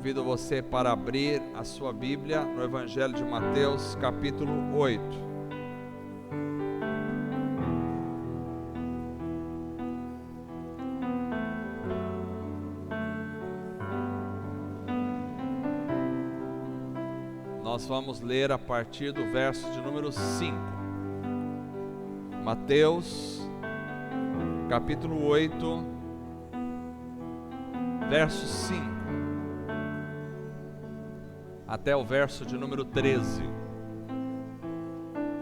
Convido você para abrir a sua Bíblia no Evangelho de Mateus, capítulo 8. Nós vamos ler a partir do verso de número 5. Mateus, capítulo 8, verso 5. Até o verso de número 13.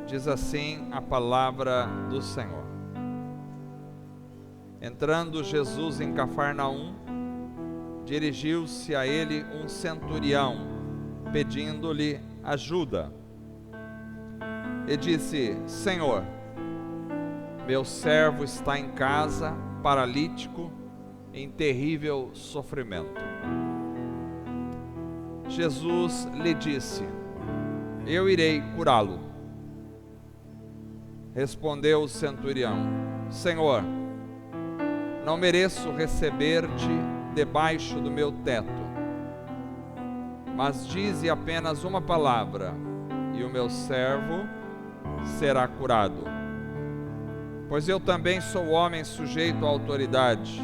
Diz assim a palavra do Senhor. Entrando Jesus em Cafarnaum, dirigiu-se a ele um centurião, pedindo-lhe ajuda. E disse: Senhor, meu servo está em casa, paralítico, em terrível sofrimento. Jesus lhe disse: eu irei curá-lo. Respondeu o centurião: Senhor, não mereço receber-te debaixo do meu teto, mas dize apenas uma palavra, e o meu servo será curado. Pois eu também sou homem sujeito à autoridade,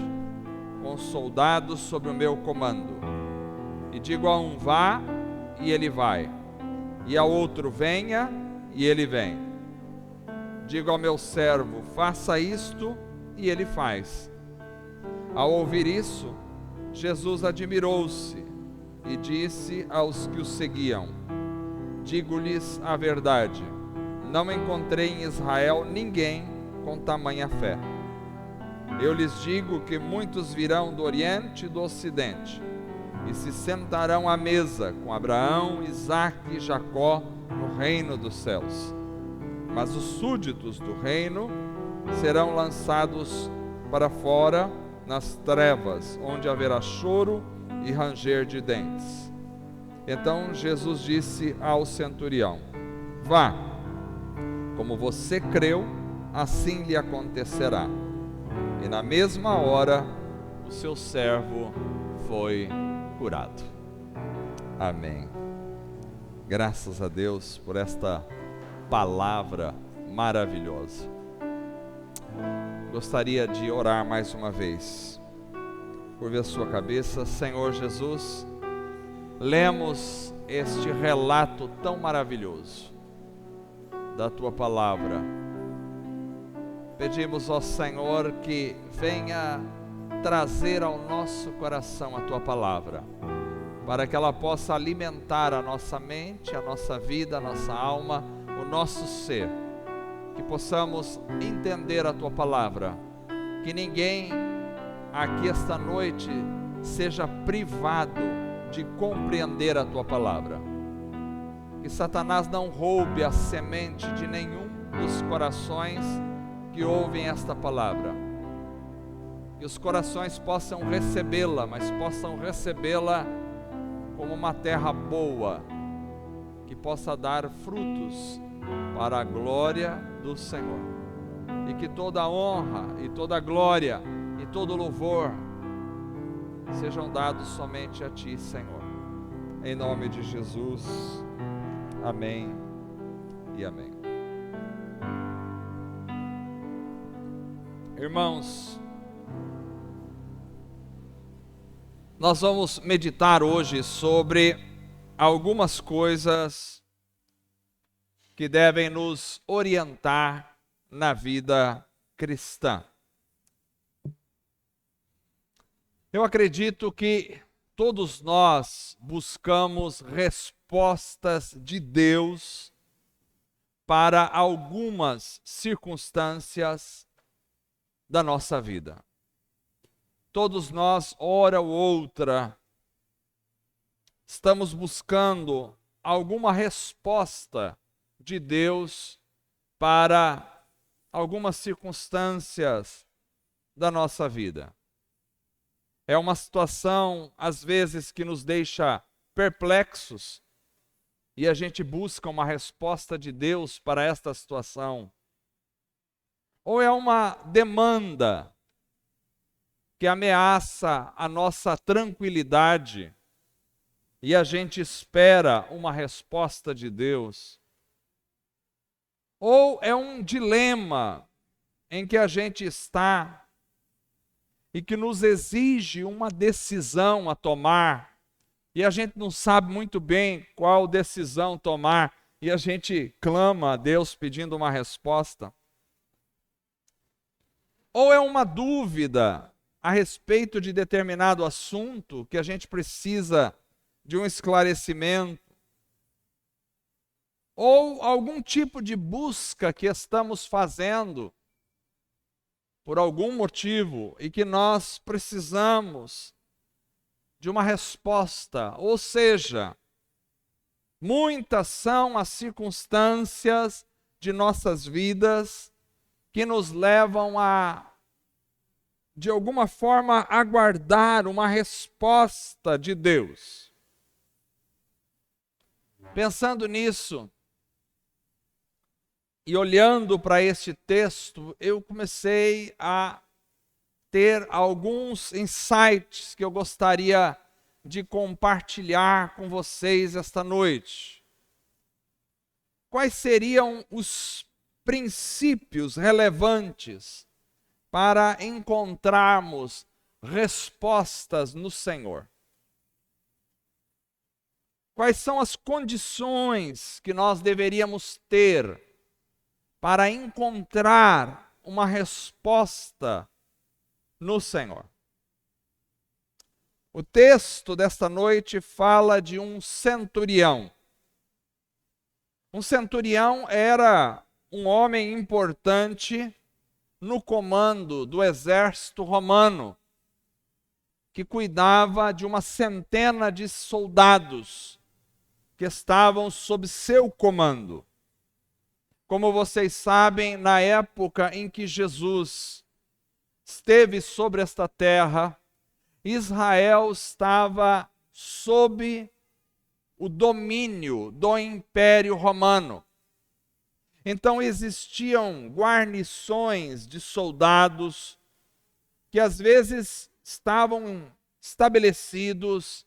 com soldados sob o meu comando. E digo a um: vá, e ele vai, e ao outro: venha, e ele vem. Digo ao meu servo: faça isto, e ele faz. Ao ouvir isso, Jesus admirou-se e disse aos que o seguiam: digo-lhes a verdade, não encontrei em Israel ninguém com tamanha fé. Eu lhes digo que muitos virão do Oriente e do Ocidente, e se sentarão à mesa com Abraão, Isaque e Jacó no reino dos céus. Mas os súditos do reino serão lançados para fora nas trevas, onde haverá choro e ranger de dentes. Então Jesus disse ao centurião: vá, como você creu, assim lhe acontecerá. E na mesma hora o seu servo foi curado. Amém. Graças a Deus por esta palavra maravilhosa. Gostaria de orar mais uma vez. Curve a sua cabeça. Senhor Jesus, lemos este relato tão maravilhoso da tua palavra. Pedimos ao Senhor que venha trazer ao nosso coração a tua palavra, para que ela possa alimentar a nossa mente, a nossa vida, a nossa alma, o nosso ser, que possamos entender a tua palavra, que ninguém aqui esta noite seja privado de compreender a tua palavra, que Satanás não roube a semente de nenhum dos corações que ouvem esta palavra, que os corações possam recebê-la, mas possam recebê-la como uma terra boa, que possa dar frutos para a glória do Senhor, e que toda a honra e toda a glória e todo o louvor sejam dados somente a Ti, Senhor, em nome de Jesus, amém e amém. Irmãos, nós vamos meditar hoje sobre algumas coisas que devem nos orientar na vida cristã. Eu acredito que todos nós buscamos respostas de Deus para algumas circunstâncias da nossa vida. Todos nós, hora ou outra, estamos buscando alguma resposta de Deus para algumas circunstâncias da nossa vida. É uma situação, às vezes, que nos deixa perplexos, e a gente busca uma resposta de Deus para esta situação. Ou é uma demanda que ameaça a nossa tranquilidade, e a gente espera uma resposta de Deus, ou é um dilema em que a gente está e que nos exige uma decisão a tomar, e a gente não sabe muito bem qual decisão tomar, e a gente clama a Deus pedindo uma resposta. Ou é uma dúvida a respeito de determinado assunto que a gente precisa de um esclarecimento, ou algum tipo de busca que estamos fazendo por algum motivo e que nós precisamos de uma resposta. Ou seja, muitas são as circunstâncias de nossas vidas que nos levam a, de alguma forma, aguardar uma resposta de Deus. Pensando nisso e olhando para este texto, eu comecei a ter alguns insights que eu gostaria de compartilhar com vocês esta noite. Quais seriam os princípios relevantes para encontrarmos respostas no Senhor? Quais são as condições que nós deveríamos ter para encontrar uma resposta no Senhor? O texto desta noite fala de um centurião. Um centurião era um homem importante no comando do exército romano, que cuidava de uma centena de soldados que estavam sob seu comando. Como vocês sabem, na época em que Jesus esteve sobre esta terra, Israel estava sob o domínio do Império Romano. Então existiam guarnições de soldados que às vezes estavam estabelecidos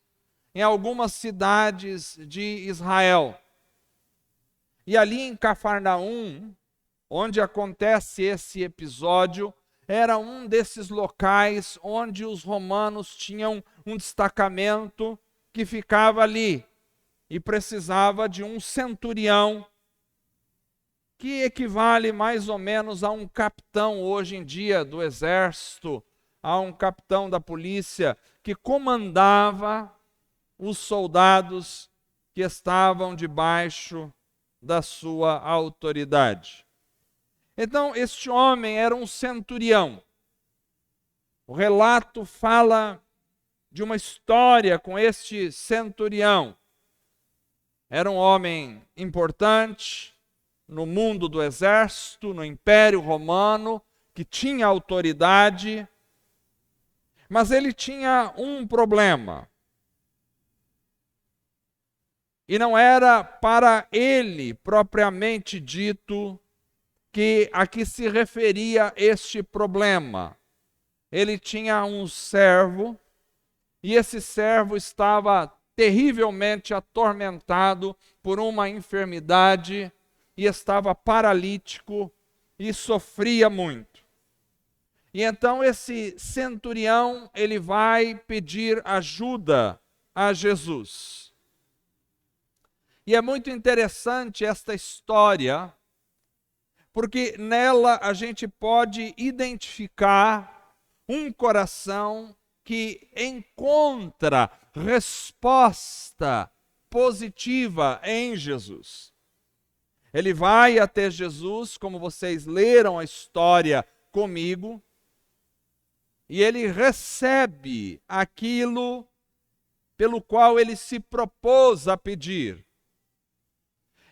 em algumas cidades de Israel. E ali em Cafarnaum, onde acontece esse episódio, era um desses locais onde os romanos tinham um destacamento que ficava ali e precisava de um centurião, que equivale mais ou menos a um capitão hoje em dia do exército, a um capitão da polícia, que comandava os soldados que estavam debaixo da sua autoridade. Então, este homem era um centurião. O relato fala de uma história com este centurião. Era um homem importante no mundo do exército, no Império Romano, que tinha autoridade, mas ele tinha um problema. E não era para ele, propriamente dito, que a que se referia este problema. Ele tinha um servo, e esse servo estava terrivelmente atormentado por uma enfermidade, e estava paralítico, e sofria muito. E então esse centurião, ele vai pedir ajuda a Jesus. E é muito interessante esta história, porque nela a gente pode identificar um coração que encontra resposta positiva em Jesus. Ele vai até Jesus, como vocês leram a história comigo, e ele recebe aquilo pelo qual ele se propôs a pedir.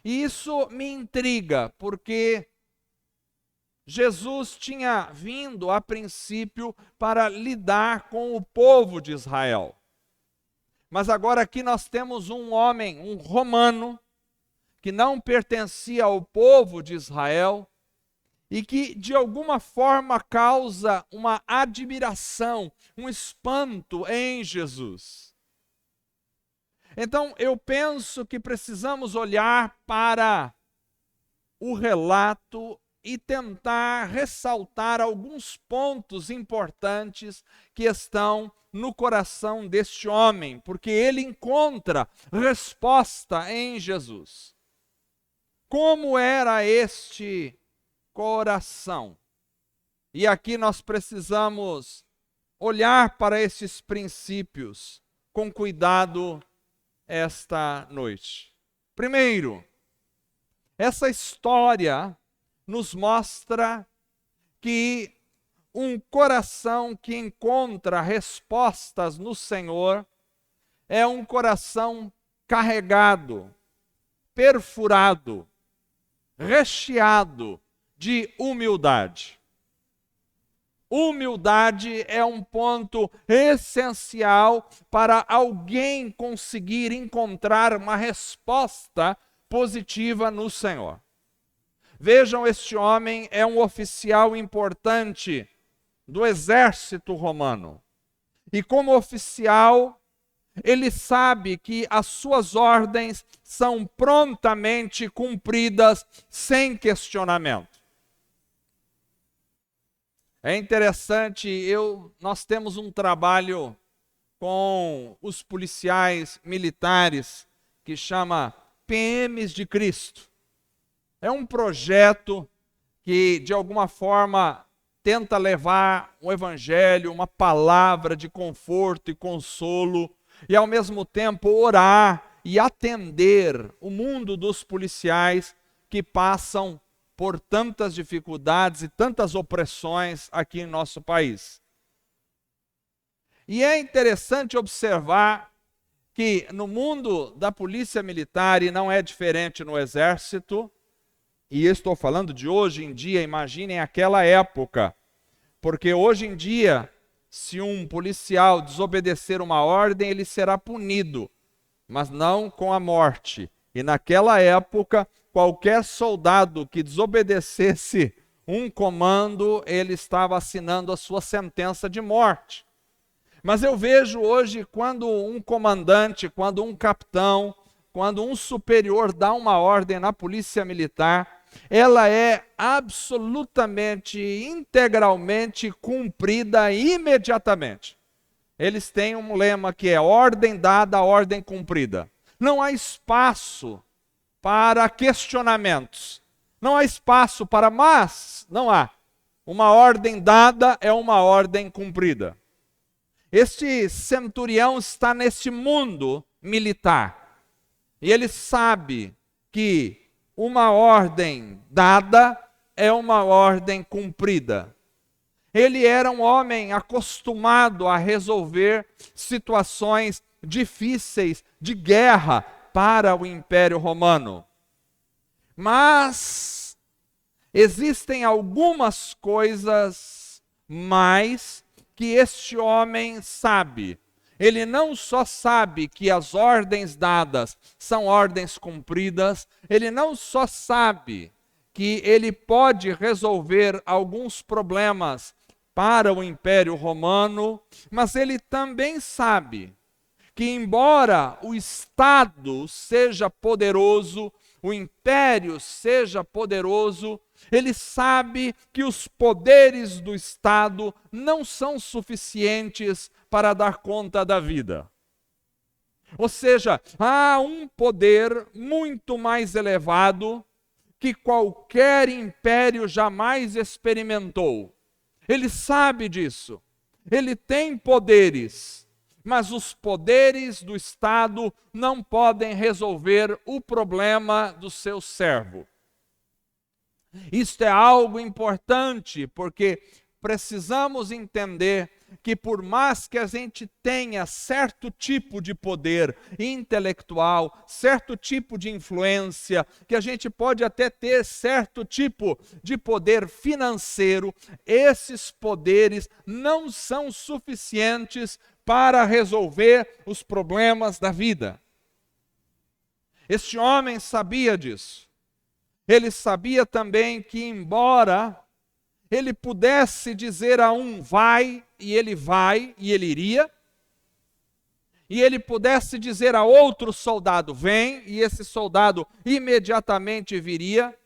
E isso me intriga, porque Jesus tinha vindo, a princípio, para lidar com o povo de Israel. Mas agora aqui nós temos um homem, um romano, que não pertencia ao povo de Israel e que, de alguma forma, causa uma admiração, um espanto em Jesus. Então, eu penso que precisamos olhar para o relato e tentar ressaltar alguns pontos importantes que estão no coração deste homem, porque ele encontra resposta em Jesus. Como era este coração? E aqui nós precisamos olhar para esses princípios com cuidado esta noite. Primeiro, essa história nos mostra que um coração que encontra respostas no Senhor é um coração carregado, perfurado, recheado de humildade. Humildade é um ponto essencial para alguém conseguir encontrar uma resposta positiva no Senhor. Vejam, este homem é um oficial importante do exército romano. E como oficial, ele sabe que as suas ordens são prontamente cumpridas sem questionamento. É interessante, nós temos um trabalho com os policiais militares que chama PMs de Cristo. É um projeto que, de alguma forma, tenta levar o evangelho, uma palavra de conforto e consolo, e ao mesmo tempo orar e atender o mundo dos policiais que passam por tantas dificuldades e tantas opressões aqui em nosso país. E é interessante observar que no mundo da polícia militar, e não é diferente no exército, e estou falando de hoje em dia, imaginem aquela época, porque hoje em dia, se um policial desobedecer uma ordem, ele será punido, mas não com a morte. E naquela época, qualquer soldado que desobedecesse um comando, ele estava assinando a sua sentença de morte. Mas eu vejo hoje, quando um comandante, quando um capitão, quando um superior dá uma ordem na polícia militar, ela é absolutamente, integralmente cumprida imediatamente. Eles têm um lema que é ordem dada, ordem cumprida. Não há espaço para questionamentos. Não há espaço para mas, não há. Uma ordem dada é uma ordem cumprida. Este centurião está neste mundo militar. E ele sabe que uma ordem dada é uma ordem cumprida. Ele era um homem acostumado a resolver situações difíceis de guerra para o Império Romano. Mas existem algumas coisas mais que este homem sabe. Ele não só sabe que as ordens dadas são ordens cumpridas, ele não só sabe que ele pode resolver alguns problemas para o Império Romano, mas ele também sabe que, embora o Estado seja poderoso, o Império seja poderoso, ele sabe que os poderes do Estado não são suficientes para dar conta da vida. Ou seja, há um poder muito mais elevado que qualquer império jamais experimentou. Ele sabe disso. Ele tem poderes, mas os poderes do Estado não podem resolver o problema do seu servo. Isto é algo importante, porque precisamos entender que, por mais que a gente tenha certo tipo de poder intelectual, certo tipo de influência, que a gente pode até ter certo tipo de poder financeiro, esses poderes não são suficientes para resolver os problemas da vida. Este homem sabia disso. Ele sabia também que, embora ele pudesse dizer a um vai, e ele iria, e ele pudesse dizer a outro soldado, vem, e esse soldado imediatamente viria.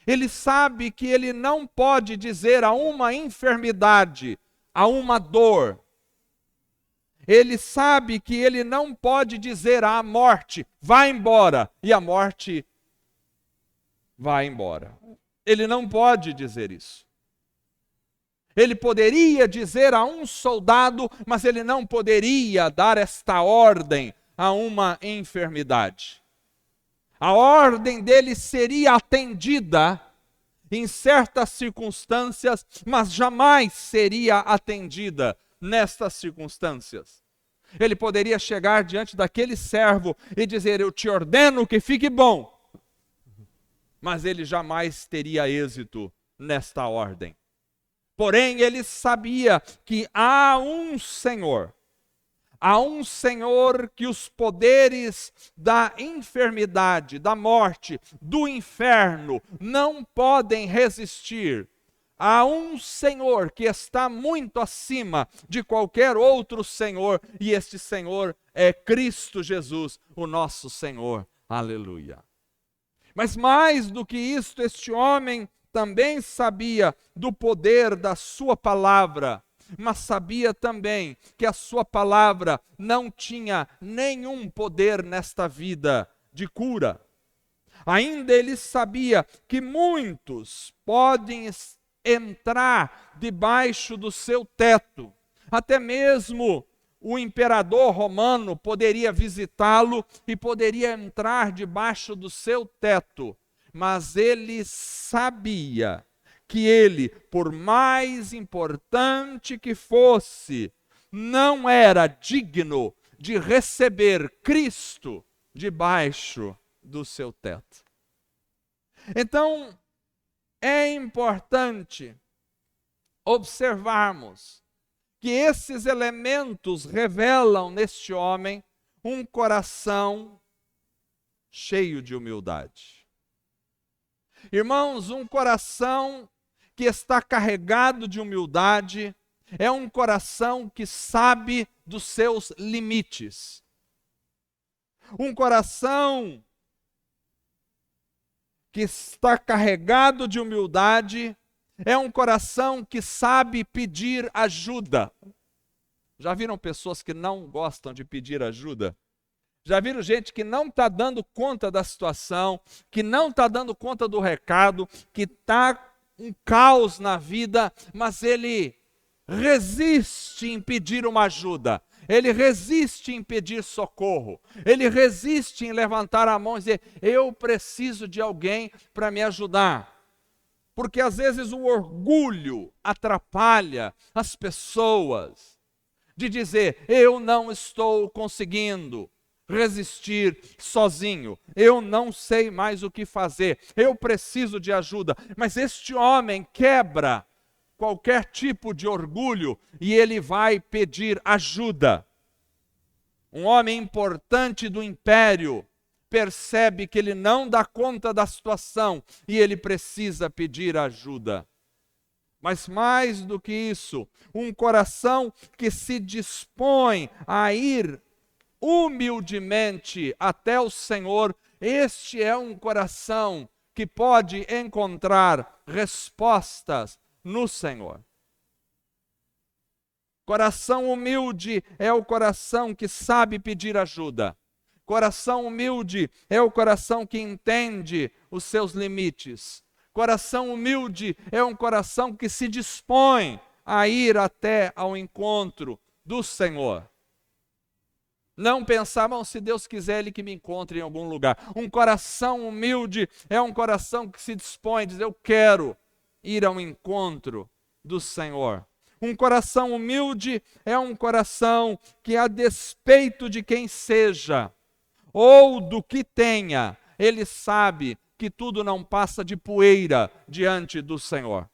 Ele sabe que ele não pode dizer a uma enfermidade, a uma dor. Ele sabe que ele não pode dizer à morte, vá embora, e a morte vai embora. Ele não pode dizer isso. Ele poderia dizer a um soldado, mas ele não poderia dar esta ordem a uma enfermidade. A ordem dele seria atendida em certas circunstâncias, mas jamais seria atendida nestas circunstâncias. Ele poderia chegar diante daquele servo e dizer, eu te ordeno que fique bom. Mas ele jamais teria êxito nesta ordem. Porém, ele sabia que há um Senhor que os poderes da enfermidade, da morte, do inferno não podem resistir. Há um Senhor que está muito acima de qualquer outro Senhor, e este Senhor é Cristo Jesus, o nosso Senhor. Aleluia. Mas mais do que isto, este homem também sabia do poder da sua palavra, mas sabia também que a sua palavra não tinha nenhum poder nesta vida de cura. Ainda ele sabia que muitos podem entrar debaixo do seu teto. Até mesmo o imperador romano poderia visitá-lo e poderia entrar debaixo do seu teto. Mas ele sabia que ele, por mais importante que fosse, não era digno de receber Cristo debaixo do seu teto. Então, é importante observarmos que esses elementos revelam neste homem um coração cheio de humildade. Irmãos, um coração que está carregado de humildade é um coração que sabe dos seus limites. Um coração que está carregado de humildade é um coração que sabe pedir ajuda. Já viram pessoas que não gostam de pedir ajuda? Já viram gente que não está dando conta da situação, que não está dando conta do recado, que está um caos na vida, mas ele resiste em pedir uma ajuda, ele resiste em pedir socorro, ele resiste em levantar a mão e dizer, eu preciso de alguém para me ajudar. Porque às vezes o orgulho atrapalha as pessoas de dizer, eu não estou conseguindo resistir sozinho, eu não sei mais o que fazer, eu preciso de ajuda. Mas este homem quebra qualquer tipo de orgulho e ele vai pedir ajuda. Um homem importante do império percebe que ele não dá conta da situação e ele precisa pedir ajuda. Mas mais do que isso, um coração que se dispõe a ir humildemente até o Senhor, este é um coração que pode encontrar respostas no Senhor. Coração humilde é o coração que sabe pedir ajuda. Coração humilde é o coração que entende os seus limites. Coração humilde é um coração que se dispõe a ir até ao encontro do Senhor. Não pensavam, se Deus quiser, Ele que me encontre em algum lugar. Um coração humilde é um coração que se dispõe a dizer, eu quero ir ao encontro do Senhor. Um coração humilde é um coração que, a despeito de quem seja, ou do que tenha, ele sabe que tudo não passa de poeira diante do Senhor.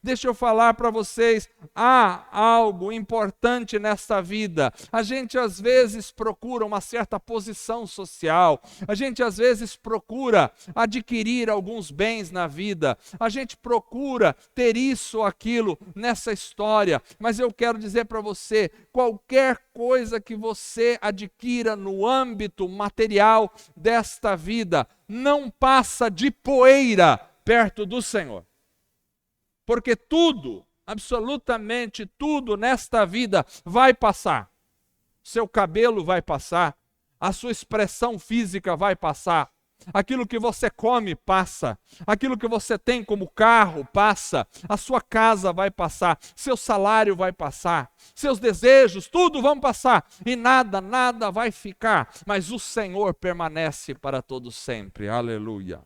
Deixa eu falar para vocês, há algo importante nesta vida. A gente às vezes procura uma certa posição social, a gente às vezes procura adquirir alguns bens na vida, a gente procura ter isso ou aquilo nessa história, mas eu quero dizer para você, qualquer coisa que você adquira no âmbito material desta vida, não passa de poeira perto do Senhor. Porque tudo, absolutamente tudo nesta vida vai passar. Seu cabelo vai passar, a sua expressão física vai passar, aquilo que você come passa, aquilo que você tem como carro passa, a sua casa vai passar, seu salário vai passar, seus desejos, tudo vão passar e nada vai ficar, mas o Senhor permanece para todo sempre. Aleluia.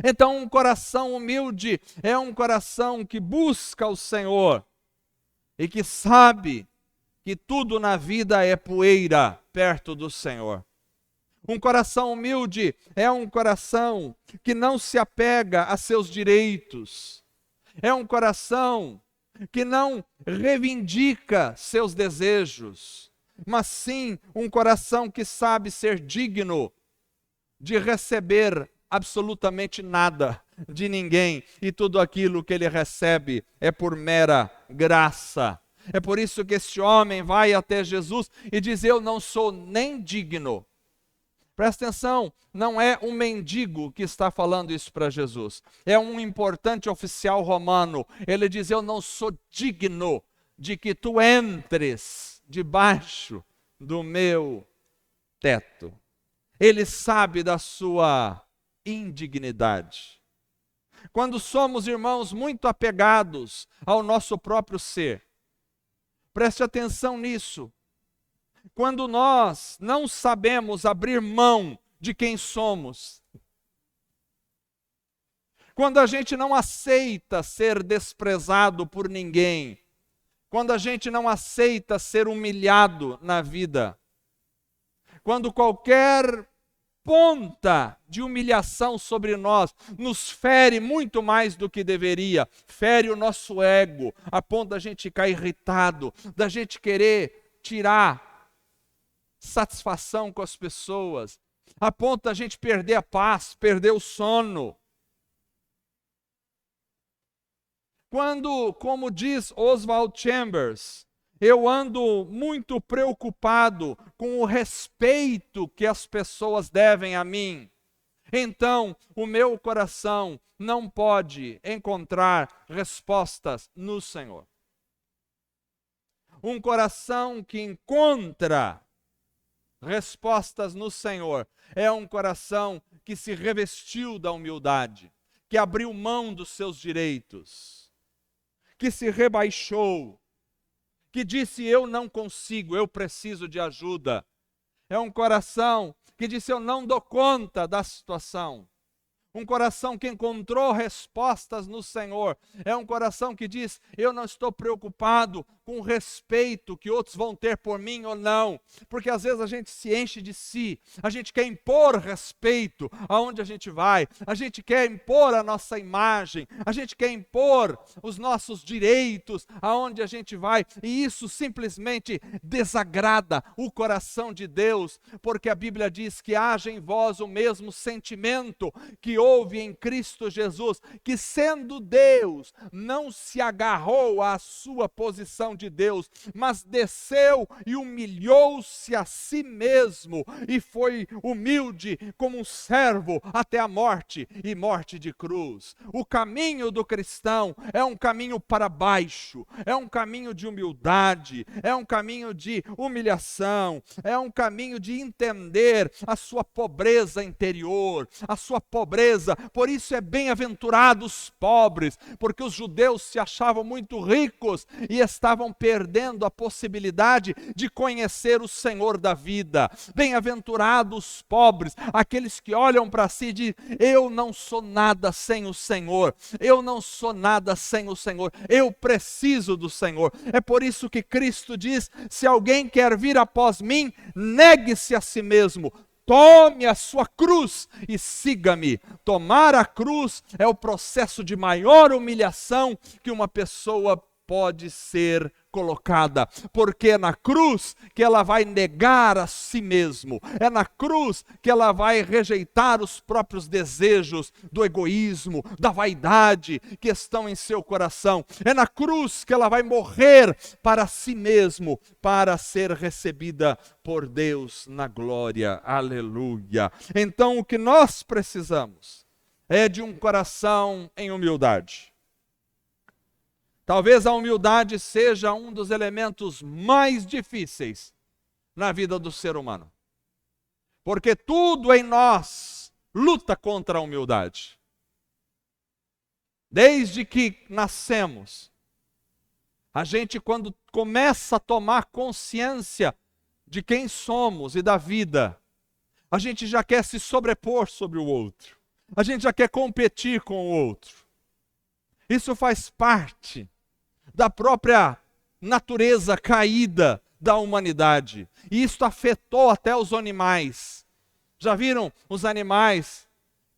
Então, um coração humilde é um coração que busca o Senhor e que sabe que tudo na vida é poeira perto do Senhor. Um coração humilde é um coração que não se apega a seus direitos. É um coração que não reivindica seus desejos, mas sim um coração que sabe ser digno de receber absolutamente nada de ninguém, e tudo aquilo que ele recebe é por mera graça. É por isso que este homem vai até Jesus e diz: eu não sou nem digno. Presta atenção, não é um mendigo que está falando isso para Jesus, é um importante oficial romano. Ele diz: eu não sou digno de que tu entres debaixo do meu teto. Ele sabe da sua indignidade. Quando somos, irmãos, muito apegados ao nosso próprio ser, preste atenção nisso. Quando nós não sabemos abrir mão de quem somos, quando a gente não aceita ser desprezado por ninguém, quando a gente não aceita ser humilhado na vida, quando qualquer ponta de humilhação sobre nós nos fere muito mais do que deveria, fere o nosso ego, a ponto da gente ficar irritado, da gente querer tirar satisfação com as pessoas, a ponto da gente perder a paz, perder o sono. Quando, como diz Oswald Chambers, eu ando muito preocupado com o respeito que as pessoas devem a mim, então o meu coração não pode encontrar respostas no Senhor. Um coração que encontra respostas no Senhor é um coração que se revestiu da humildade, que abriu mão dos seus direitos, que se rebaixou, que disse: eu não consigo, eu preciso de ajuda. É um coração que disse: eu não dou conta da situação. Um coração que encontrou respostas no Senhor. É um coração que diz: eu não estou preocupado com o respeito que outros vão ter por mim ou não. Porque às vezes a gente se enche de si, a gente quer impor respeito aonde a gente vai, a gente quer impor a nossa imagem, a gente quer impor os nossos direitos aonde a gente vai, e isso simplesmente desagrada o coração de Deus, porque a Bíblia diz que haja em vós o mesmo sentimento que houve em Cristo Jesus, que sendo Deus, não se agarrou à sua posição de Deus, mas desceu e humilhou-se a si mesmo, e foi humilde como um servo até a morte, e morte de cruz. O caminho do cristão é um caminho para baixo, é um caminho de humildade, é um caminho de humilhação, é um caminho de entender a sua pobreza interior, a sua pobreza. Por isso é bem-aventurados os pobres, porque os judeus se achavam muito ricos e estavam perdendo a possibilidade de conhecer o Senhor da vida. Bem-aventurados os pobres, aqueles que olham para si e dizem: eu não sou nada sem o Senhor, eu não sou nada sem o Senhor, eu preciso do Senhor. É por isso que Cristo diz: se alguém quer vir após mim, negue-se a si mesmo, tome a sua cruz e siga-me. Tomar a cruz é o processo de maior humilhação que uma pessoa pode ser colocada, porque é na cruz que ela vai negar a si mesmo, é na cruz que ela vai rejeitar os próprios desejos do egoísmo, da vaidade que estão em seu coração, é na cruz que ela vai morrer para si mesmo, para ser recebida por Deus na glória, aleluia. Então o que nós precisamos é de um coração em humildade. Talvez a humildade seja um dos elementos mais difíceis na vida do ser humano. Porque tudo em nós luta contra a humildade. Desde que nascemos, a gente, quando começa a tomar consciência de quem somos e da vida, a gente já quer se sobrepor sobre o outro. A gente já quer competir com o outro. Isso faz parte da própria natureza caída da humanidade. E isso afetou até os animais. Já viram os animais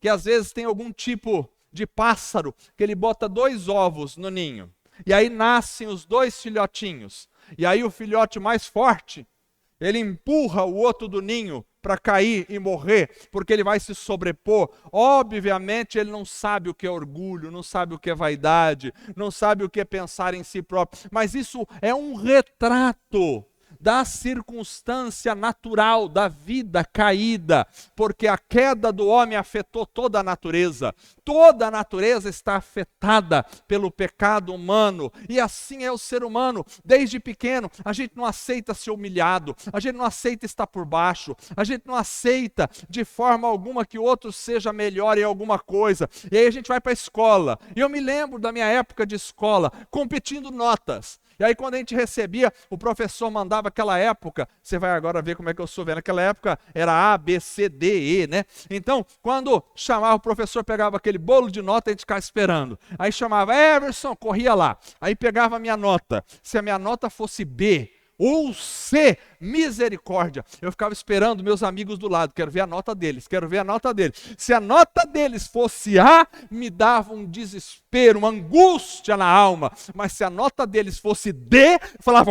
que às vezes tem algum tipo de pássaro que ele bota 2 ovos no ninho. E aí nascem os 2 filhotinhos. E aí o filhote mais forte, ele empurra o outro do ninho para cair e morrer, porque ele vai se sobrepor. Obviamente ele não sabe o que é orgulho, não sabe o que é vaidade, não sabe o que é pensar em si próprio, mas isso é um retrato da circunstância natural da vida caída, porque a queda do homem afetou toda a natureza. Toda a natureza está afetada pelo pecado humano, e assim é o ser humano. Desde pequeno, a gente não aceita ser humilhado, a gente não aceita estar por baixo, a gente não aceita de forma alguma que o outro seja melhor em alguma coisa. E aí a gente vai para a escola, e eu me lembro da minha época de escola, competindo notas. E aí quando a gente recebia, o professor mandava aquela época, você vai agora ver como é que eu sou vendo, naquela época era A, B, C, D, E, né? Então, quando chamava, o professor pegava aquele bolo de nota e a gente ficava esperando. Aí chamava, Everson, corria lá. Aí pegava a minha nota. Se a minha nota fosse B ou C, misericórdia, eu ficava esperando meus amigos do lado, quero ver a nota deles, quero ver a nota deles. Se a nota deles fosse A, me dava um desespero, uma angústia na alma, mas se a nota deles fosse D, eu falava,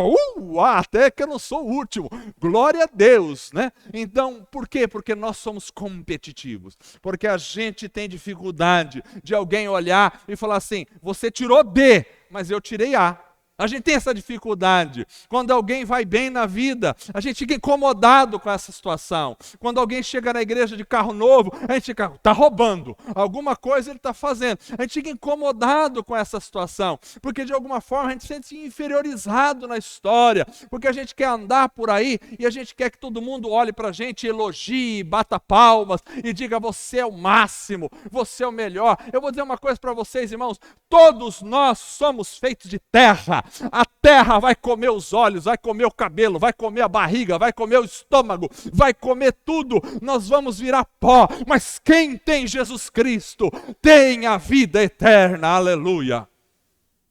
até que eu não sou o último, glória a Deus, né? Então, por quê? Porque nós somos competitivos, porque a gente tem dificuldade de alguém olhar e falar assim, você tirou D, mas eu tirei A. A gente tem essa dificuldade. Quando alguém vai bem na vida, a gente fica incomodado com essa situação. Quando alguém chega na igreja de carro novo, a gente fica, está roubando. Alguma coisa ele está fazendo. A gente fica incomodado com essa situação. Porque de alguma forma a gente se sente inferiorizado na história. Porque a gente quer andar por aí e a gente quer que todo mundo olhe para a gente, elogie, bata palmas e diga, você é o máximo, você é o melhor. Eu vou dizer uma coisa para vocês, irmãos. Todos nós somos feitos de terra. A terra vai comer os olhos, vai comer o cabelo, vai comer a barriga, vai comer o estômago, vai comer tudo. Nós vamos virar pó, mas quem tem Jesus Cristo tem a vida eterna, aleluia.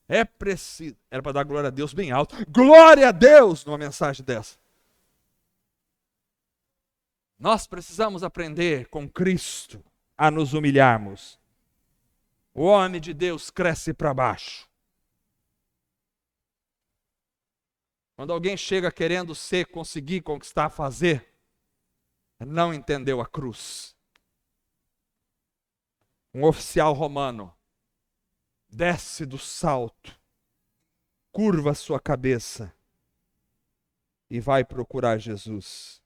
É preciso, era para dar glória a Deus bem alto, glória a Deus numa mensagem dessa. Nós precisamos aprender com Cristo a nos humilharmos. O homem de Deus cresce para baixo. Quando alguém chega querendo conseguir conquistar, fazer, não entendeu a cruz. Um oficial romano desce do salto, curva sua cabeça e vai procurar Jesus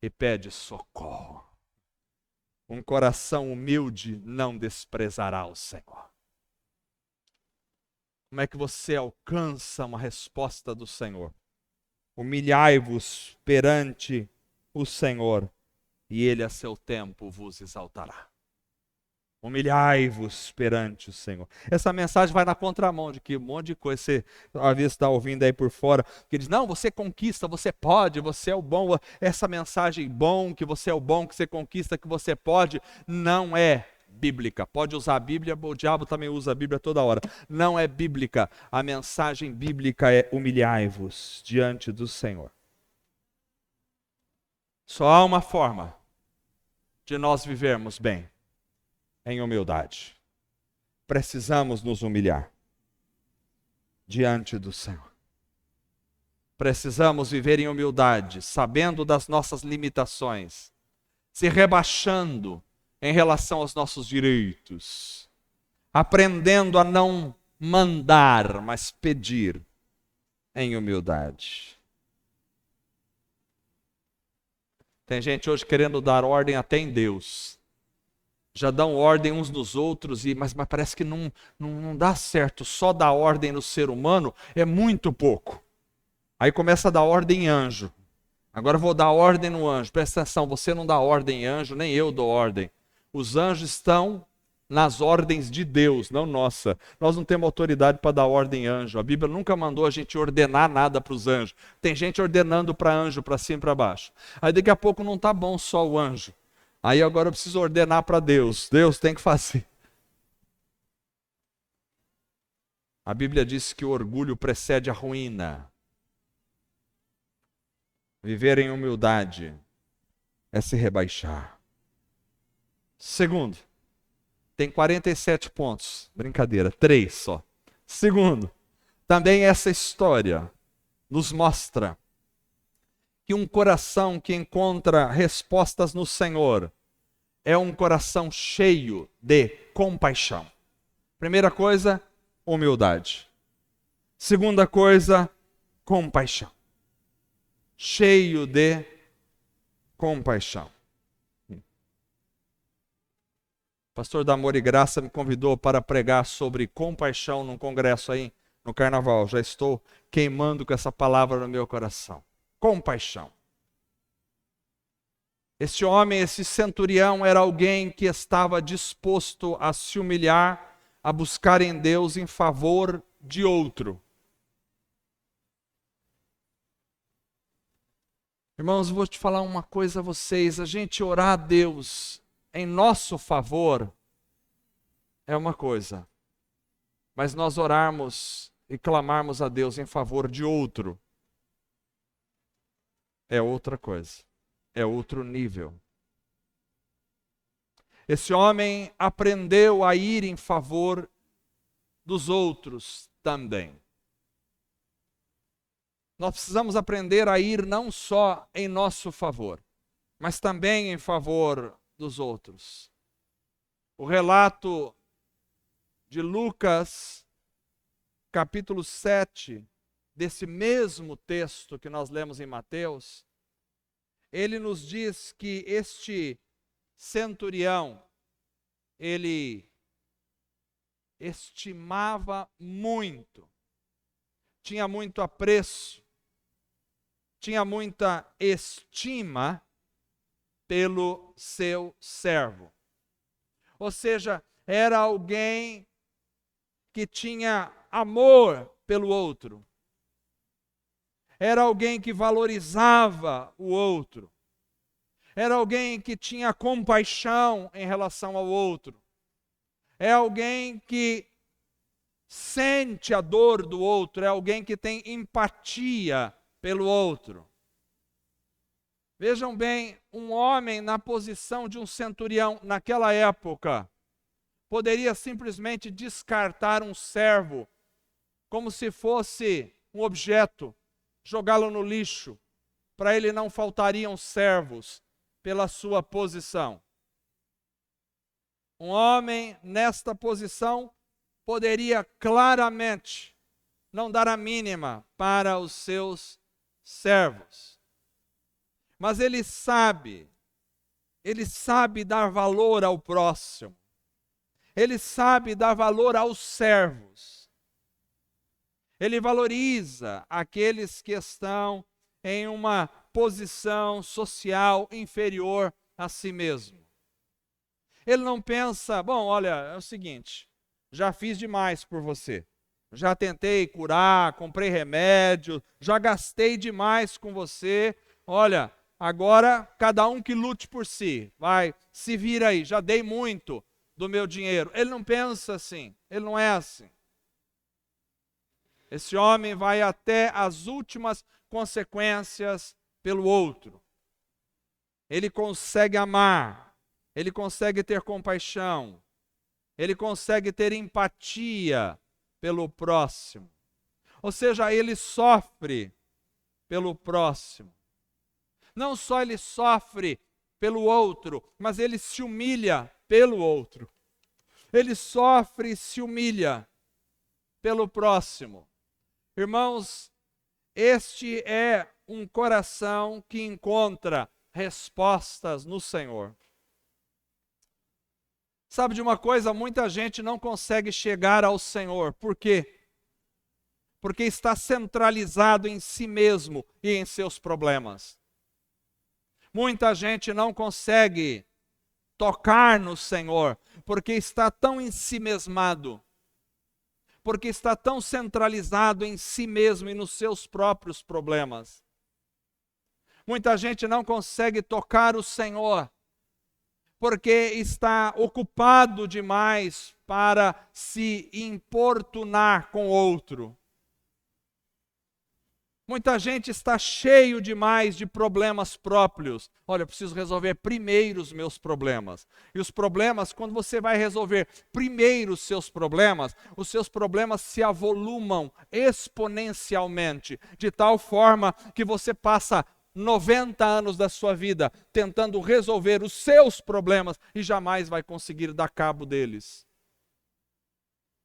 e pede socorro. Um coração humilde não desprezará o Senhor. Como é que você alcança uma resposta do Senhor? Humilhai-vos perante o Senhor, e Ele a seu tempo vos exaltará. Humilhai-vos perante o Senhor. Essa mensagem vai na contramão de que um monte de coisa você às vezes está ouvindo aí por fora, que diz, não, você conquista, você pode, você é o bom. Essa mensagem bom, que você é o bom, que você conquista, que você pode, não é bíblica. Pode usar a Bíblia, o diabo também usa a Bíblia toda hora. Não é bíblica. A mensagem bíblica é humilhai-vos diante do Senhor. Só há uma forma de nós vivermos bem, em humildade. Precisamos nos humilhar diante do Senhor. Precisamos viver em humildade, sabendo das nossas limitações, se rebaixando em relação aos nossos direitos, aprendendo a não mandar, mas pedir em humildade. Tem gente hoje querendo dar ordem até em Deus. Já dão ordem uns nos outros, mas parece que não dá certo. Só dar ordem no ser humano é muito pouco. Aí começa a dar ordem em anjo. Agora eu vou dar ordem no anjo. Presta atenção, você não dá ordem em anjo, nem eu dou ordem. Os anjos estão nas ordens de Deus, não nossa. Nós não temos autoridade para dar ordem em anjo. A Bíblia nunca mandou a gente ordenar nada para os anjos. Tem gente ordenando para anjo, para cima e para baixo. Aí daqui a pouco não está bom só o anjo. Aí agora eu preciso ordenar para Deus. Deus tem que fazer. A Bíblia diz que o orgulho precede a ruína. Viver em humildade é se rebaixar. Segundo, tem 47 pontos. Brincadeira, 3 só. Segundo, também essa história nos mostra que um coração que encontra respostas no Senhor é um coração cheio de compaixão. Primeira coisa, humildade. Segunda coisa, compaixão. Cheio de compaixão. O pastor da Amor e Graça me convidou para pregar sobre compaixão num congresso aí no Carnaval. Já estou queimando com essa palavra no meu coração. Compaixão. Esse homem, esse centurião, era alguém que estava disposto a se humilhar, a buscar em Deus em favor de outro. Irmãos, vou te falar uma coisa a vocês. A gente orar a Deus em nosso favor é uma coisa. Mas nós orarmos e clamarmos a Deus em favor de outro é outra coisa. É outro nível. Esse homem aprendeu a ir em favor dos outros também. Nós precisamos aprender a ir não só em nosso favor, mas também em favor dos outros. O relato de Lucas, capítulo 7, desse mesmo texto que nós lemos em Mateus, ele nos diz que este centurião, ele estimava muito, tinha muito apreço, tinha muita estima pelo seu servo. Ou seja, era alguém que tinha amor pelo outro. Era alguém que valorizava o outro. Era alguém que tinha compaixão em relação ao outro. É alguém que sente a dor do outro. É alguém que tem empatia pelo outro. Vejam bem, um homem na posição de um centurião naquela época poderia simplesmente descartar um servo como se fosse um objeto, jogá-lo no lixo. Para ele não faltariam servos pela sua posição. Um homem nesta posição poderia claramente não dar a mínima para os seus servos. Mas ele sabe dar valor ao próximo. Ele sabe dar valor aos servos. Ele valoriza aqueles que estão em uma posição social inferior a si mesmo. Ele não pensa, bom, olha, é o seguinte, já fiz demais por você. Já tentei curar, comprei remédio, já gastei demais com você. Olha, agora cada um que lute por si. Vai, se vira aí, já dei muito do meu dinheiro. Ele não pensa assim, ele não é assim. Esse homem vai até as últimas consequências pelo outro. ele consegue amar, ele consegue ter compaixão, ele consegue ter empatia pelo próximo. Ou seja, ele sofre pelo próximo. Não só ele sofre pelo outro, mas ele se humilha pelo outro. Ele sofre e se humilha pelo próximo. Irmãos, este é um coração que encontra respostas no Senhor. Sabe de uma coisa? Muita gente não consegue chegar ao Senhor. Por quê? Porque está centralizado em si mesmo e em seus problemas. Muita gente não consegue tocar no Senhor, porque está tão ensimesmado, porque está tão centralizado em si mesmo e nos seus próprios problemas. Muita gente não consegue tocar o Senhor, porque está ocupado demais para se importunar com outro. Muita gente está cheio demais de problemas próprios. Olha, eu preciso resolver primeiro os meus problemas. E os problemas, quando você vai resolver primeiro os seus problemas se avolumam exponencialmente, de tal forma que você passa 90 anos da sua vida tentando resolver os seus problemas e jamais vai conseguir dar cabo deles.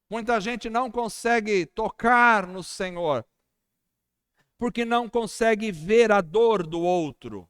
Muita gente não consegue tocar no Senhor, porque não consegue ver a dor do outro.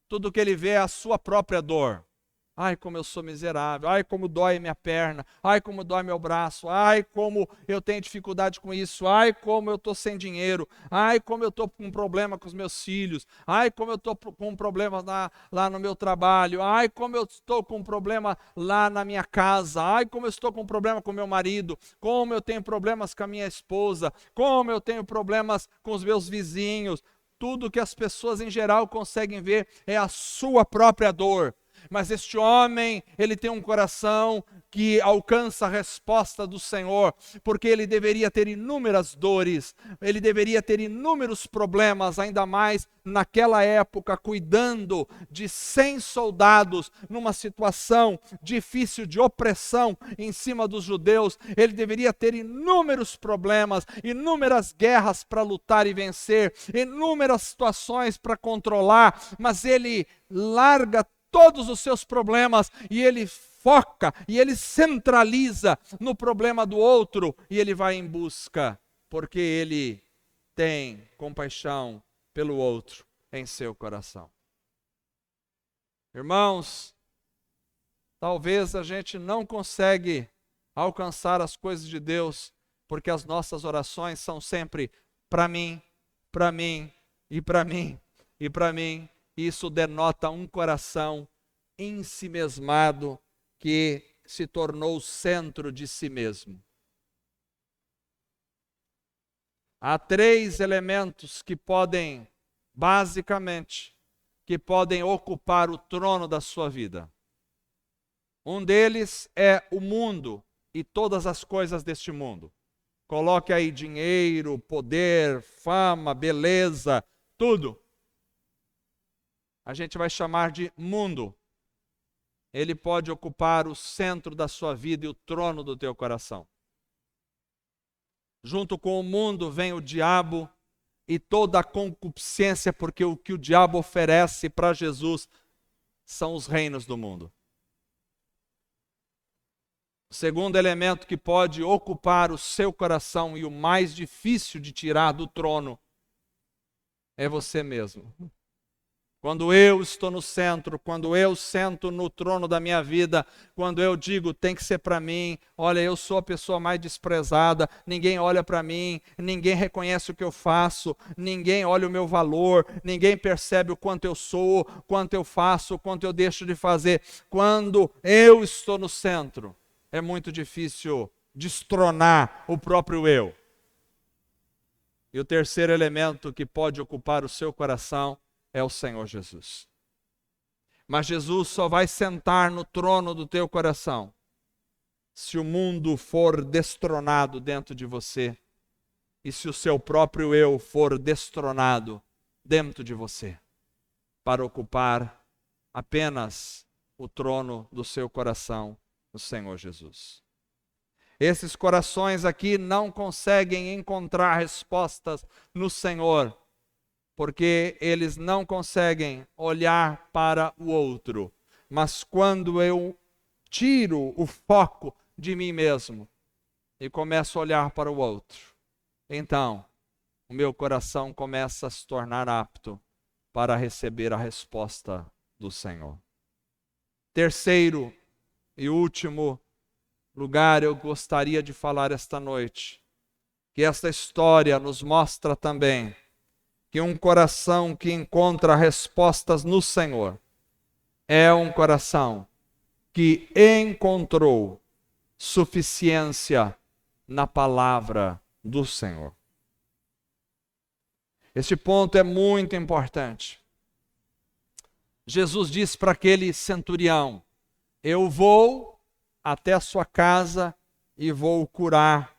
Tudo que ele vê é a sua própria dor. Ai, como eu sou miserável. Ai, como dói minha perna. Ai, como dói meu braço. Ai, como eu tenho dificuldade com isso. Ai, como eu estou sem dinheiro. Ai, como eu estou com problema com os meus filhos. Ai, como eu estou com problemas lá no meu trabalho. Ai, como eu estou com problema lá na minha casa. Ai, como eu estou com problema com meu marido. Como eu tenho problemas com a minha esposa. Como eu tenho problemas com os meus vizinhos. Tudo que as pessoas em geral conseguem ver é a sua própria dor. Mas este homem, ele tem um coração que alcança a resposta do Senhor, porque ele deveria ter inúmeras dores, ele deveria ter inúmeros problemas, ainda mais naquela época, cuidando de 100 soldados, numa situação difícil de opressão em cima dos judeus. Ele deveria ter inúmeros problemas, inúmeras guerras para lutar e vencer, inúmeras situações para controlar, mas ele larga todos os seus problemas e ele foca e ele centraliza no problema do outro e ele vai em busca, porque ele tem compaixão pelo outro em seu coração. Irmãos, talvez a gente não consegue alcançar as coisas de Deus porque as nossas orações são sempre para mim, para mim e para mim e para mim. Isso denota um coração ensimesmado que se tornou o centro de si mesmo. Há 3 elementos que podem, basicamente, ocupar o trono da sua vida. Um deles é o mundo e todas as coisas deste mundo. Coloque aí dinheiro, poder, fama, beleza, tudo. A gente vai chamar de mundo. Ele pode ocupar o centro da sua vida e o trono do teu coração. Junto com o mundo vem o diabo e toda a concupiscência, porque o que o diabo oferece para Jesus são os reinos do mundo. O segundo elemento que pode ocupar o seu coração e o mais difícil de tirar do trono é você mesmo. Quando eu estou no centro, quando eu sento no trono da minha vida, quando eu digo tem que ser para mim, olha, eu sou a pessoa mais desprezada, ninguém olha para mim, ninguém reconhece o que eu faço, ninguém olha o meu valor, ninguém percebe o quanto eu sou, quanto eu faço, quanto eu deixo de fazer. Quando eu estou no centro, é muito difícil destronar o próprio eu. E o terceiro elemento que pode ocupar o seu coração é o Senhor Jesus. Mas Jesus só vai sentar no trono do teu coração se o mundo for destronado dentro de você e se o seu próprio eu for destronado dentro de você, para ocupar apenas o trono do seu coração no Senhor Jesus. Esses corações aqui não conseguem encontrar respostas no Senhor, porque eles não conseguem olhar para o outro. Mas quando eu tiro o foco de mim mesmo e começo a olhar para o outro, então o meu coração começa a se tornar apto para receber a resposta do Senhor. Terceiro e último lugar, eu gostaria de falar esta noite, que esta história nos mostra também que um coração que encontra respostas no Senhor é um coração que encontrou suficiência na palavra do Senhor. Este ponto é muito importante. Jesus disse para aquele centurião: eu vou até a sua casa e vou curar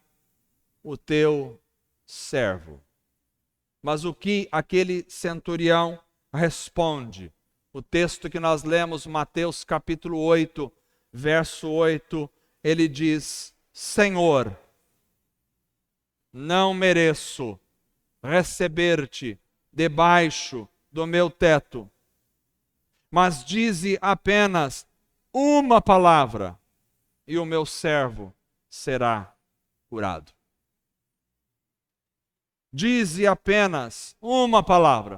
o teu servo. Mas o que aquele centurião responde? O texto que nós lemos, Mateus capítulo 8, verso 8, ele diz: Senhor, não mereço receber-te debaixo do meu teto, mas dize apenas uma palavra e o meu servo será curado. Dize apenas uma palavra.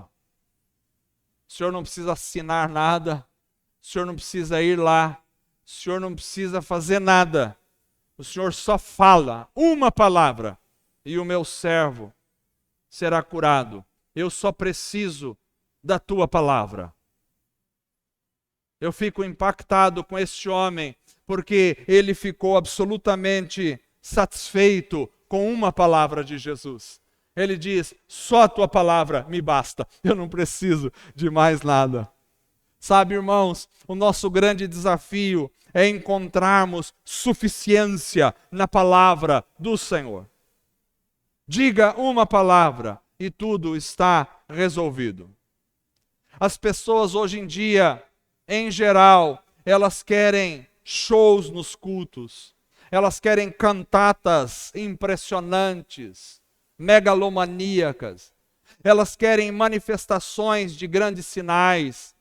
O senhor não precisa assinar nada, o senhor não precisa ir lá, o senhor não precisa fazer nada. O senhor só fala uma palavra e o meu servo será curado. Eu só preciso da tua palavra. Eu fico impactado com este homem, porque ele ficou absolutamente satisfeito com uma palavra de Jesus. Ele diz: só a tua palavra me basta, eu não preciso de mais nada. Sabe, irmãos, o nosso grande desafio é encontrarmos suficiência na palavra do Senhor. Diga uma palavra e tudo está resolvido. As pessoas hoje em dia, em geral, elas querem shows nos cultos, elas querem cantatas impressionantes, megalomaníacas, elas querem manifestações de grandes sinais,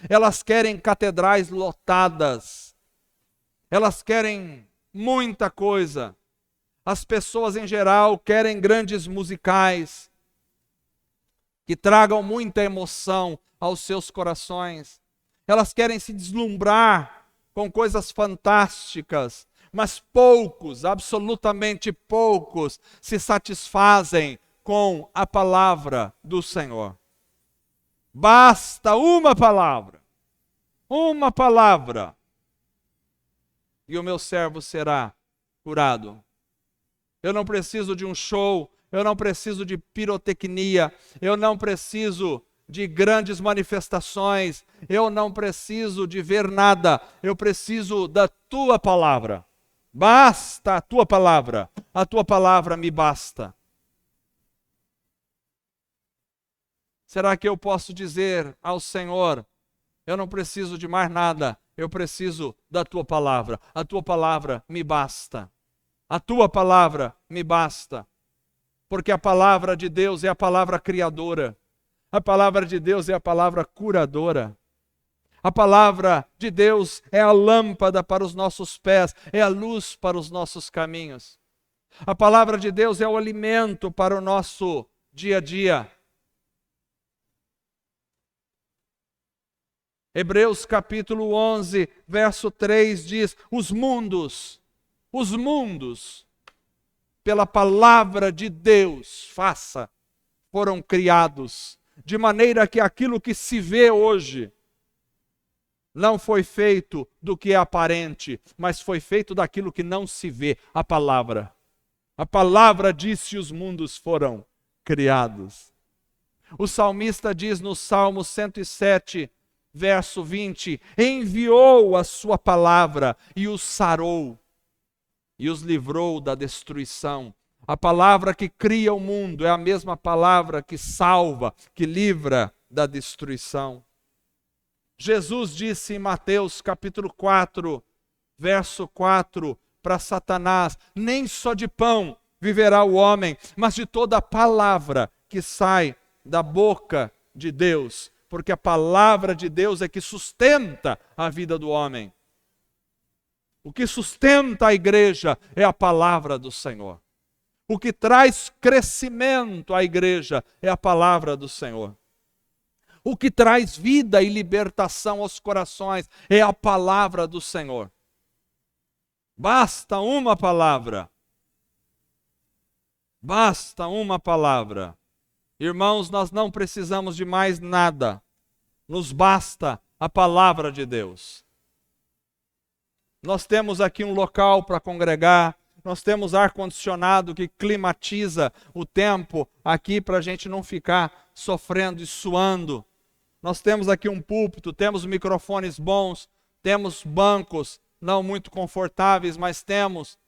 elas querem catedrais lotadas, elas querem muita coisa. As pessoas em geral querem grandes musicais que tragam muita emoção aos seus corações. Elas querem se deslumbrar com coisas fantásticas, mas poucos, absolutamente poucos, se satisfazem com a palavra do Senhor. Basta uma palavra, e o meu servo será curado. Eu não preciso de um show, eu não preciso de pirotecnia, eu não preciso de grandes manifestações, eu não preciso de ver nada, eu preciso da tua palavra. Basta a tua palavra me basta. Será que eu posso dizer ao Senhor: eu não preciso de mais nada, eu preciso da tua palavra, a tua palavra me basta. A tua palavra me basta, porque a palavra de Deus é a palavra criadora, a palavra de Deus é a palavra curadora, a palavra de Deus é a lâmpada para os nossos pés, é a luz para os nossos caminhos, a palavra de Deus é o alimento para o nosso dia a dia. Hebreus capítulo 11, verso 3 diz: os mundos, pela palavra de Deus, foram criados, de maneira que aquilo que se vê hoje não foi feito do que é aparente, mas foi feito daquilo que não se vê, a palavra. A palavra disse: os mundos foram criados. O salmista diz no Salmo 107, verso 20, enviou a sua palavra e os sarou e os livrou da destruição. A palavra que cria o mundo é a mesma palavra que salva, que livra da destruição. Jesus disse em Mateus capítulo 4, verso 4, para Satanás: nem só de pão viverá o homem, mas de toda a palavra que sai da boca de Deus, porque a palavra de Deus é que sustenta a vida do homem. O que sustenta a igreja é a palavra do Senhor. O que traz crescimento à igreja é a palavra do Senhor. O que traz vida e libertação aos corações é a palavra do Senhor. Basta uma palavra. Basta uma palavra. Irmãos, nós não precisamos de mais nada. Nos basta a palavra de Deus. Nós temos aqui um local para congregar. Nós temos ar-condicionado que climatiza o tempo aqui para a gente não ficar sofrendo e suando. Nós temos aqui um púlpito, temos microfones bons, temos bancos não muito confortáveis, mas temos.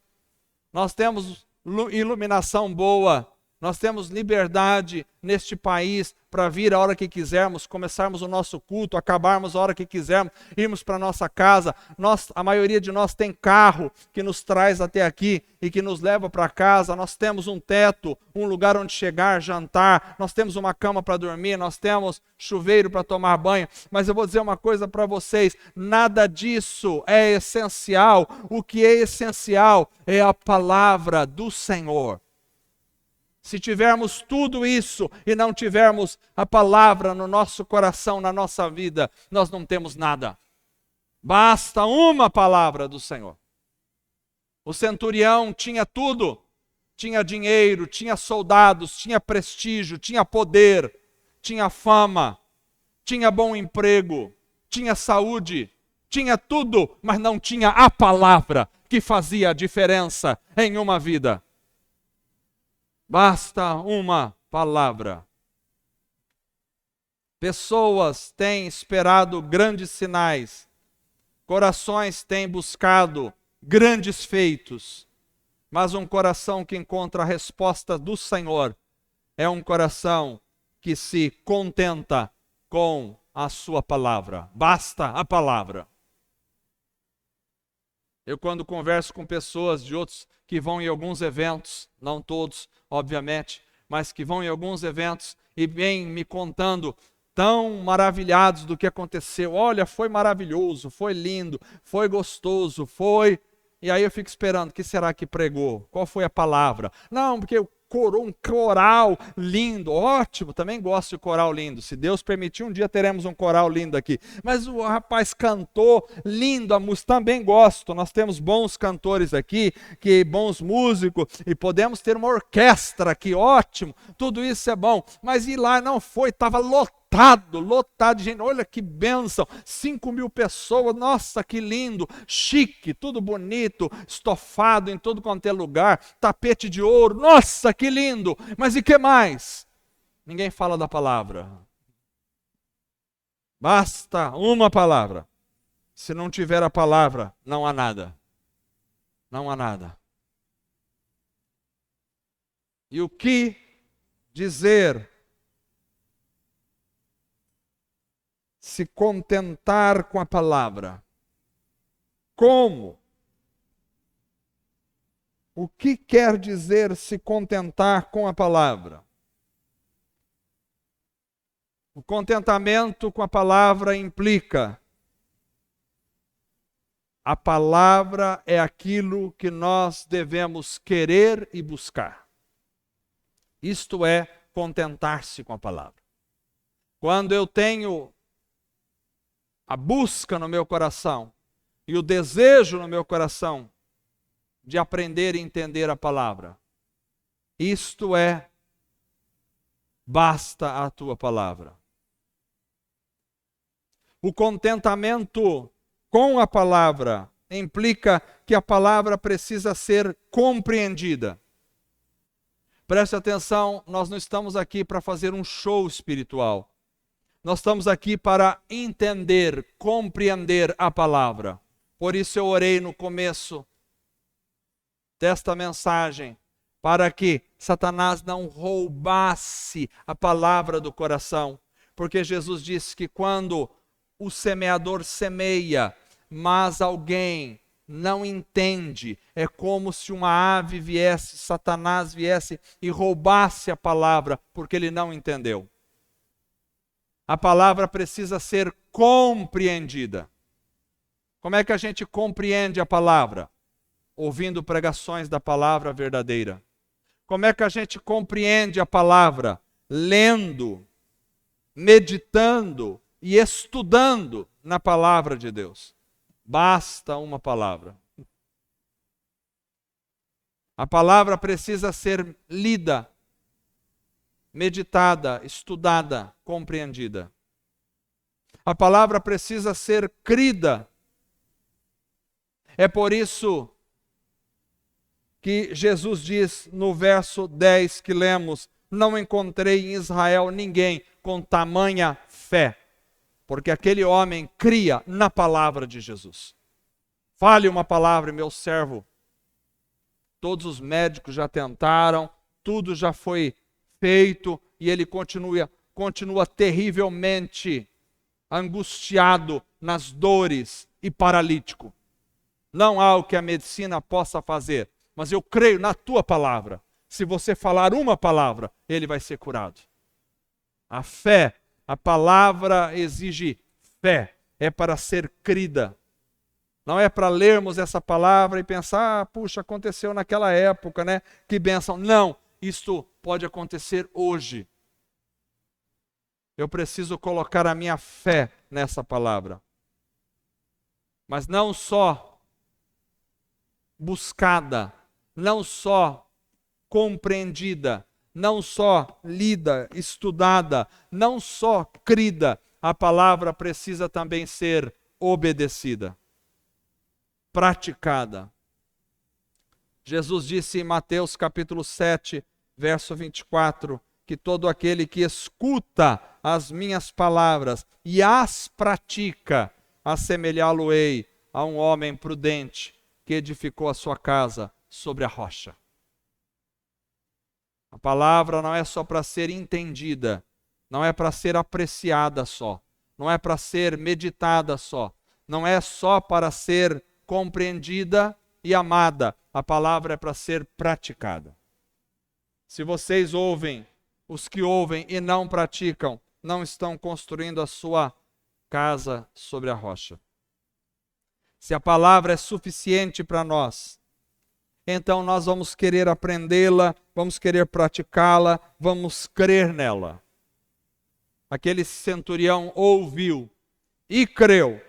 Nós temos iluminação boa. Nós temos liberdade neste país para vir a hora que quisermos, começarmos o nosso culto, acabarmos a hora que quisermos, irmos para a nossa casa. A maioria de nós tem carro que nos traz até aqui e que nos leva para casa. Nós temos um teto, um lugar onde chegar, jantar. Nós temos uma cama para dormir, nós temos chuveiro para tomar banho. Mas eu vou dizer uma coisa para vocês: nada disso é essencial. O que é essencial é a palavra do Senhor. Se tivermos tudo isso e não tivermos a palavra no nosso coração, na nossa vida, nós não temos nada. Basta uma palavra do Senhor. O centurião tinha tudo. Tinha dinheiro, tinha soldados, tinha prestígio, tinha poder, tinha fama, tinha bom emprego, tinha saúde, tinha tudo, mas não tinha a palavra que fazia a diferença em uma vida. Basta uma palavra. Pessoas têm esperado grandes sinais, corações têm buscado grandes feitos, mas um coração que encontra a resposta do Senhor é um coração que se contenta com a sua palavra. Basta a palavra. Eu, quando converso com pessoas de outros que vão em alguns eventos, não todos, obviamente, mas que vão em alguns eventos e vêm me contando tão maravilhados do que aconteceu. Olha, foi maravilhoso, foi lindo, foi gostoso, foi... E aí eu fico esperando, o que será que pregou? Qual foi a palavra? Não, porque um coral lindo, ótimo, também gosto de coral lindo. Se Deus permitir, um dia teremos um coral lindo aqui. Mas o rapaz cantou lindo a música, também gosto. Nós temos bons cantores aqui, bons músicos, e podemos ter uma orquestra aqui, ótimo. Tudo isso é bom, mas ir lá não foi, estava lotado de gente. Olha que bênção, 5.000 pessoas, nossa, que lindo, chique, tudo bonito, estofado em todo quanto é lugar, tapete de ouro, nossa, que lindo. Mas e que mais? Ninguém fala da palavra. Basta uma palavra. Se não tiver a palavra, não há nada. Não há nada. E o que dizer? Se contentar com a palavra. Como? O que quer dizer se contentar com a palavra? O contentamento com a palavra implica: a palavra é aquilo que nós devemos querer e buscar. Isto é contentar-se com a palavra. Quando eu tenho a busca no meu coração e o desejo no meu coração de aprender e entender a palavra, isto é, basta a tua palavra. O contentamento com a palavra implica que a palavra precisa ser compreendida. Preste atenção, nós não estamos aqui para fazer um show espiritual. Nós estamos aqui para entender, compreender a palavra. Por isso eu orei no começo desta mensagem, para que Satanás não roubasse a palavra do coração. Porque Jesus disse que quando o semeador semeia, mas alguém não entende. É como se uma ave viesse, Satanás viesse e roubasse a palavra, porque ele não entendeu. A palavra precisa ser compreendida. Como é que a gente compreende a palavra? Ouvindo pregações da palavra verdadeira. Como é que a gente compreende a palavra? Lendo, meditando e estudando na palavra de Deus. Basta uma palavra. A palavra precisa ser lida, meditada, estudada, compreendida. A palavra precisa ser crida. É por isso que Jesus diz no verso 10 que lemos: não encontrei em Israel ninguém com tamanha fé. Porque aquele homem cria na palavra de Jesus. Fale uma palavra, meu servo. Todos os médicos já tentaram, tudo já foi feito, e ele continua terrivelmente angustiado nas dores e paralítico. Não há o que a medicina possa fazer, mas eu creio na tua palavra. Se você falar uma palavra, ele vai ser curado. A fé, a palavra exige fé, é para ser crida. Não é para lermos essa palavra e pensar, puxa, aconteceu naquela época, né? Que bênção. Não, isto pode acontecer hoje. Eu preciso colocar a minha fé nessa palavra. Mas não só buscada, não só compreendida, não só lida, estudada, não só crida, a palavra precisa também ser obedecida, praticada. Jesus disse em Mateus capítulo 7, verso 24, que todo aquele que escuta as minhas palavras e as pratica, assemelhá-lo-ei a um homem prudente que edificou a sua casa sobre a rocha. A palavra não é só para ser entendida, não é para ser apreciada só, não é para ser meditada só, não é só para ser compreendida e amada. A palavra é para ser praticada. Se vocês ouvem, os que ouvem e não praticam, não estão construindo a sua casa sobre a rocha. Se a palavra é suficiente para nós, então nós vamos querer aprendê-la, vamos querer praticá-la, vamos crer nela. Aquele centurião ouviu e creu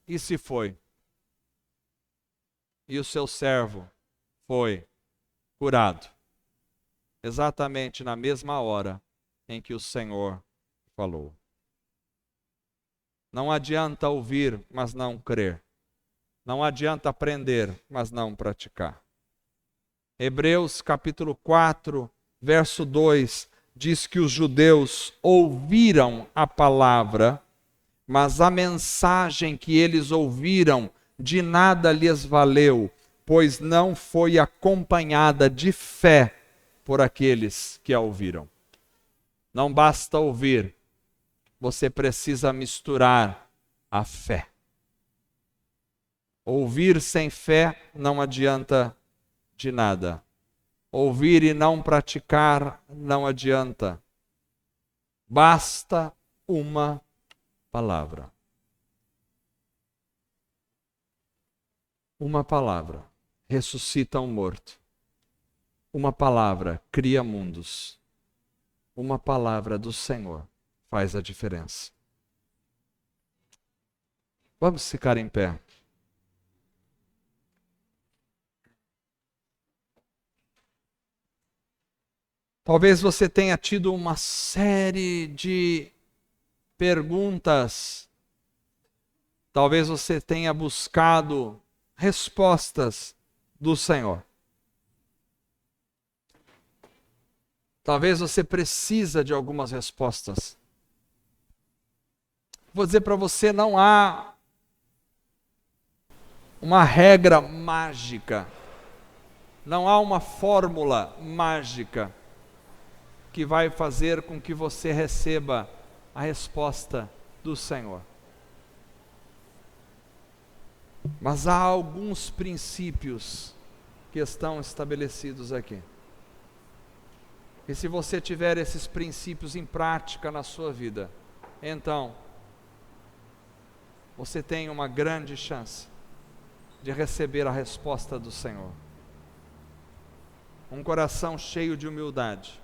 e se foi. E o seu servo foi curado. Exatamente na mesma hora em que o Senhor falou. Não adianta ouvir, mas não crer. Não adianta aprender, mas não praticar. Hebreus capítulo 4, verso 2, diz que os judeus ouviram a palavra, mas a mensagem que eles ouviram de nada lhes valeu, pois não foi acompanhada de fé por aqueles que a ouviram. Não basta ouvir, você precisa misturar a fé. Ouvir sem fé não adianta de nada. Ouvir e não praticar não adianta. Basta uma palavra. Uma palavra ressuscita um morto. Uma palavra cria mundos. Uma palavra do Senhor faz a diferença. Vamos ficar em pé. Talvez você tenha tido uma série de perguntas. Talvez você tenha buscado respostas do Senhor. Talvez você precisa de algumas respostas. Vou dizer para você, não há uma regra mágica. Não há uma fórmula mágica que vai fazer com que você receba a resposta do Senhor. Mas há alguns princípios que estão estabelecidos aqui. E se você tiver esses princípios em prática na sua vida, então você tem uma grande chance de receber a resposta do Senhor. Um coração cheio de humildade,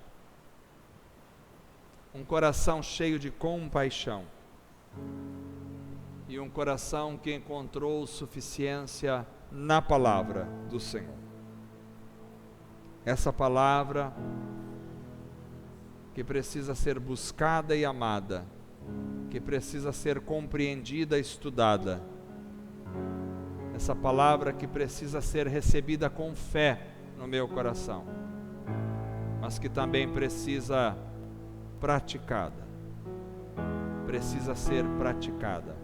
um coração cheio de compaixão, e um coração que encontrou suficiência na palavra do Senhor. Essa palavra que precisa ser buscada e amada, que precisa ser compreendida e estudada. Essa palavra que precisa ser recebida com fé no meu coração, mas que também precisa praticada. Precisa ser praticada.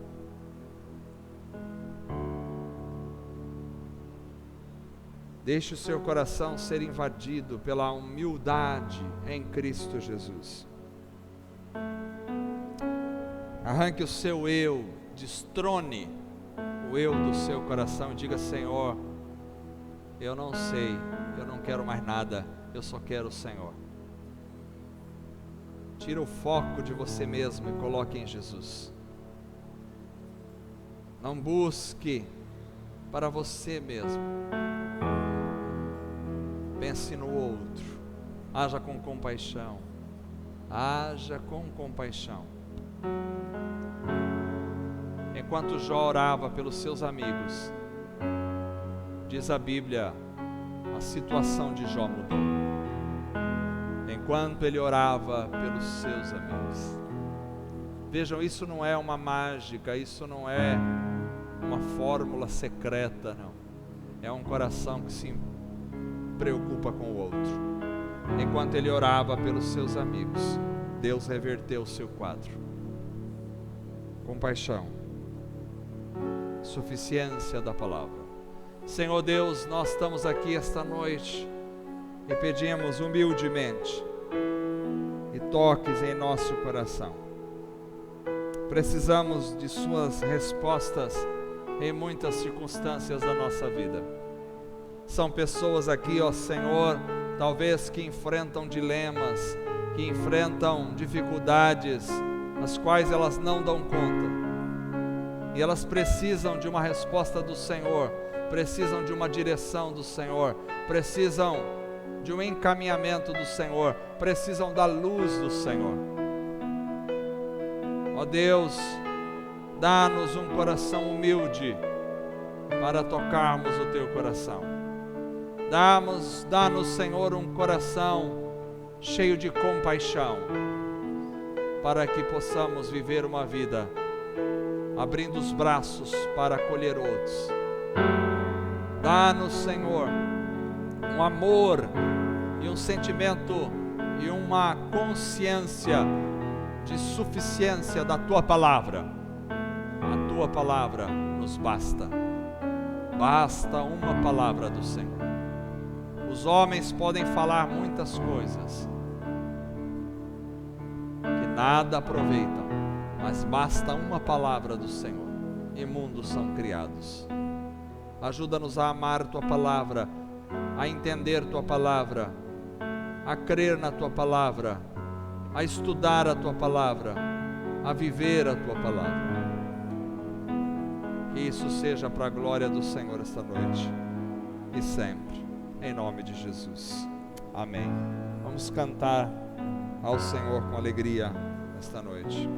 Deixe o seu coração ser invadido pela humildade em Cristo Jesus. Arranque o seu eu, destrone o eu do seu coração e diga: Senhor, eu não sei, eu não quero mais nada, eu só quero o Senhor. Tira o foco de você mesmo e coloque em Jesus. Não busque para você mesmo. Pense no outro. Haja com compaixão. Haja com compaixão. Enquanto Jó orava pelos seus amigos, diz a Bíblia, a situação de Jó mudou. Enquanto ele orava pelos seus amigos. Vejam, isso não é uma mágica, isso não é uma fórmula secreta, não. É um coração que se preocupa com o outro. Enquanto ele orava pelos seus amigos, Deus reverteu o seu quadro. Compaixão, suficiência da palavra. Senhor Deus, nós estamos aqui esta noite e pedimos humildemente e toques em nosso coração. Precisamos de suas respostas em muitas circunstâncias da nossa vida. São pessoas aqui, ó Senhor, talvez que enfrentam dilemas, que enfrentam dificuldades, as quais elas não dão conta. E elas precisam de uma resposta do Senhor, precisam de uma direção do Senhor, precisam de um encaminhamento do Senhor, precisam da luz do Senhor. Ó Deus, dá-nos um coração humilde para tocarmos o Teu coração. Dá-nos, Senhor, um coração cheio de compaixão, para que possamos viver uma vida abrindo os braços para acolher outros. Dá-nos, Senhor, um amor e um sentimento e uma consciência de suficiência da Tua palavra. A Tua palavra nos basta. Basta uma palavra do Senhor. Os homens podem falar muitas coisas que nada aproveitam, mas basta uma palavra do Senhor e mundos são criados. Ajuda-nos a amar Tua palavra, a entender Tua palavra, a crer na Tua palavra, a estudar a Tua palavra, a viver a Tua palavra. Que isso seja para a glória do Senhor esta noite e sempre, em nome de Jesus. Amém. Vamos cantar ao Senhor com alegria esta noite.